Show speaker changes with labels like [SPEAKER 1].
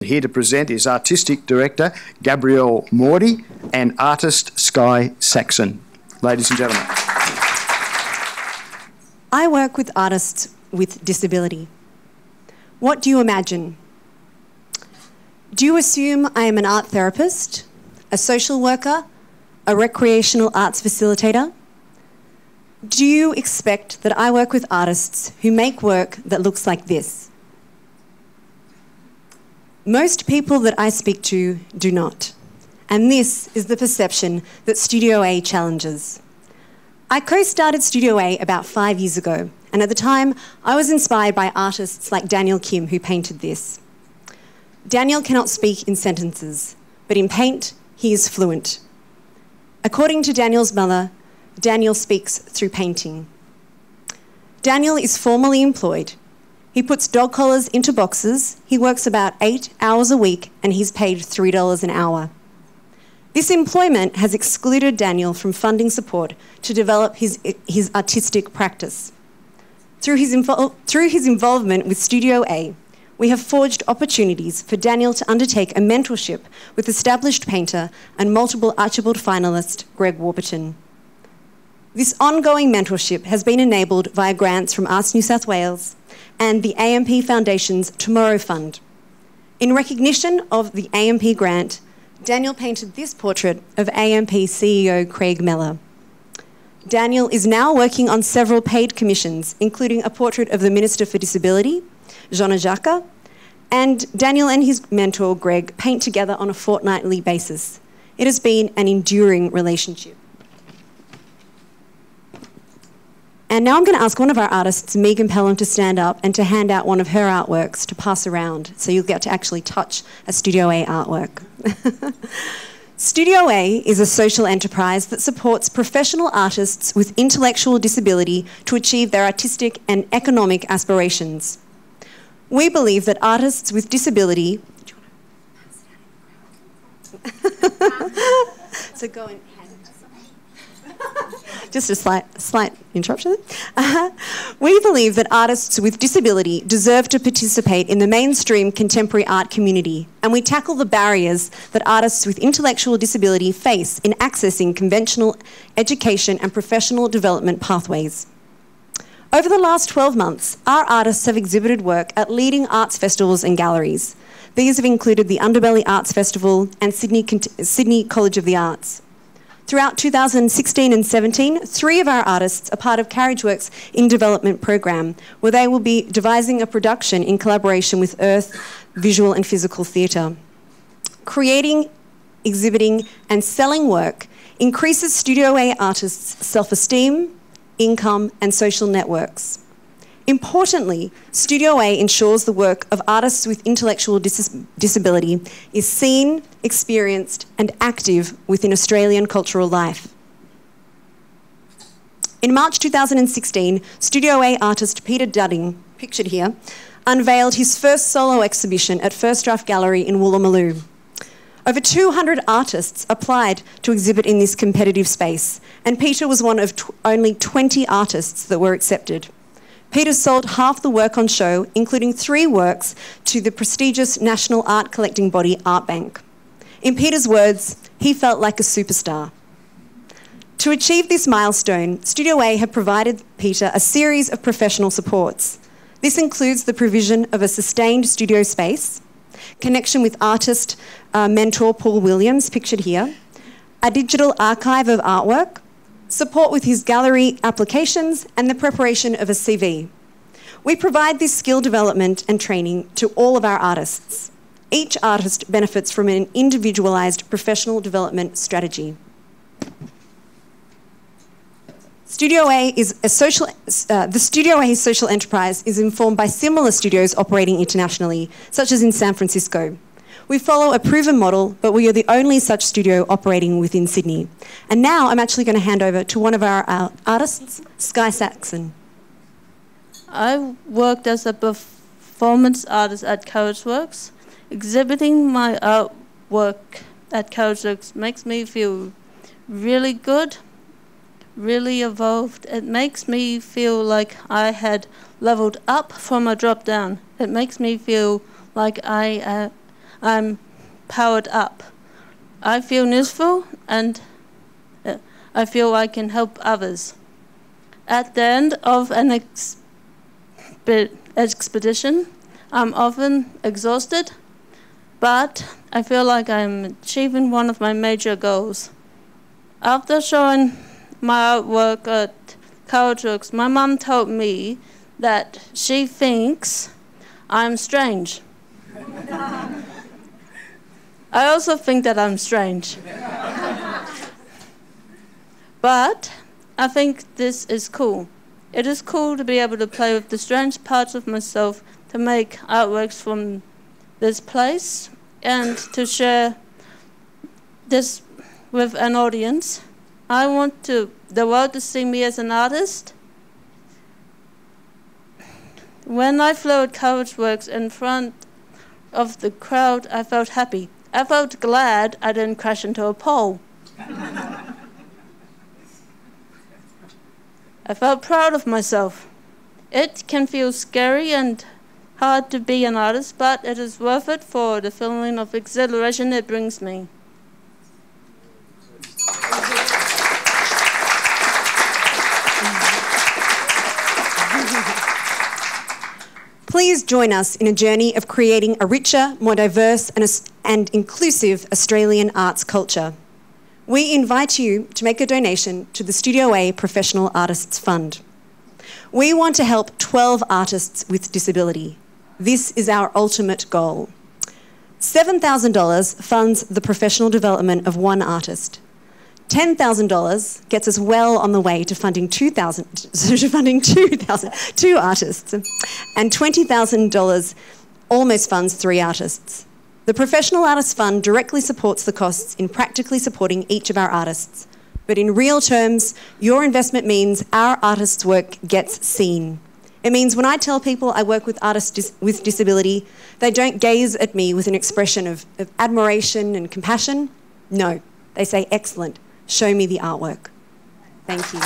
[SPEAKER 1] Here to present is Artistic Director Gabrielle Mordy and artist Sky Saxon. Ladies and gentlemen.
[SPEAKER 2] I work with artists with disability. What do you imagine? Do you assume I am an art therapist, a social worker, a recreational arts facilitator? Do you expect that I work with artists who make work that looks like this? Most people that I speak to do not. And this is the perception that Studio A challenges. I co-started Studio A about 5 years ago, and at the time I was inspired by artists like Daniel Kim, who painted this. Daniel cannot speak in sentences, but in paint he is fluent. According to Daniel's mother, Daniel speaks through painting. Daniel is formally employed. He puts dog collars into boxes, he works about 8 hours a week, and he's paid $3 an hour. This employment has excluded Daniel from funding support to develop his artistic practice. Through his involvement with Studio A, we have forged opportunities for Daniel to undertake a mentorship with established painter and multiple Archibald finalist Greg Warburton. This ongoing mentorship has been enabled via grants from Arts New South Wales and the AMP Foundation's Tomorrow Fund. In recognition of the AMP grant, Daniel painted this portrait of AMP CEO Craig Mellor. Daniel is now working on several paid commissions, including a portrait of the Minister for Disability, Jeanne Jacques, and Daniel and his mentor Greg paint together on a fortnightly basis. It has been an enduring relationship. And now I'm going to ask one of our artists, Megan Pelham, to stand up and to hand out one of her artworks to pass around, so you'll get to actually touch a Studio A artwork. Studio A is a social enterprise that supports professional artists with intellectual disability to achieve their artistic and economic aspirations. We believe that artists with disability... So go and hand it to someone. Just a slight interruption. We believe that artists with disability deserve to participate in the mainstream contemporary art community, and we tackle the barriers that artists with intellectual disability face in accessing conventional education and professional development pathways. Over the last 12 months, our artists have exhibited work at leading arts festivals and galleries. These have included the Underbelly Arts Festival and Sydney College of the Arts. Throughout 2016 and 17, 3 of our artists are part of Carriageworks in Development program, where they will be devising a production in collaboration with Earth Visual and Physical Theatre. Creating, exhibiting and selling work increases Studio A artists' self-esteem, income and social networks. Importantly, Studio A ensures the work of artists with intellectual disability is seen, experienced and active within Australian cultural life. In March 2016, Studio A artist Peter Dudding, pictured here, unveiled his first solo exhibition at First Draft Gallery in Woolloomooloo. Over 200 artists applied to exhibit in this competitive space, and Peter was one of only 20 artists that were accepted. Peter sold half the work on show, including 3 works, to the prestigious national art collecting body Art Bank. In Peter's words, he felt like a superstar. To achieve this milestone, Studio A have provided Peter a series of professional supports. This includes the provision of a sustained studio space, connection with artist mentor Paul Williams, pictured here, a digital archive of artwork, support with his gallery applications and the preparation of a CV. We provide this skill development and training to all of our artists. Each artist benefits from an individualised professional development strategy. Studio A is a the Studio A social enterprise is informed by similar studios operating internationally, such as in San Francisco. We follow a proven model, but we are the only such studio operating within Sydney. And now I'm actually going to hand over to one of our artists, Sky Saxon.
[SPEAKER 3] I worked as a performance artist at Carriageworks. Exhibiting my artwork at Carriageworks makes me feel really good, really evolved. It makes me feel like I had leveled up from a drop down. It makes me feel like I I'm powered up. I feel useful and I feel I can help others. At the end of an expedition, I'm often exhausted, but I feel like I'm achieving one of my major goals. After showing my artwork at ColourWorks, my mum told me that she thinks I'm strange. I also think that I'm strange. But I think this is cool. It is cool to be able to play with the strange parts of myself, to make artworks from this place, and to share this with an audience. I want the world to see me as an artist. When I flew at ColourWorks in front of the crowd, I felt happy. I felt glad I didn't crash into a pole. I felt proud of myself. It can feel scary and hard to be an artist, but it is worth it for the feeling of exhilaration it brings me.
[SPEAKER 2] Please join us in a journey of creating a richer, more diverse and inclusive Australian arts culture. We invite you to make a donation to the Studio A Professional Artists Fund. We want to help 12 artists with disability. This is our ultimate goal. $7,000 funds the professional development of one artist. $10,000 gets us well on the way to funding two artists. And $20,000 almost funds 3 artists. The Professional Artists Fund directly supports the costs in practically supporting each of our artists. But in real terms, your investment means our artists' work gets seen. It means when I tell people I work with artists with disability, they don't gaze at me with an expression of admiration and compassion. No, they say, excellent, show me the artwork. Thank you.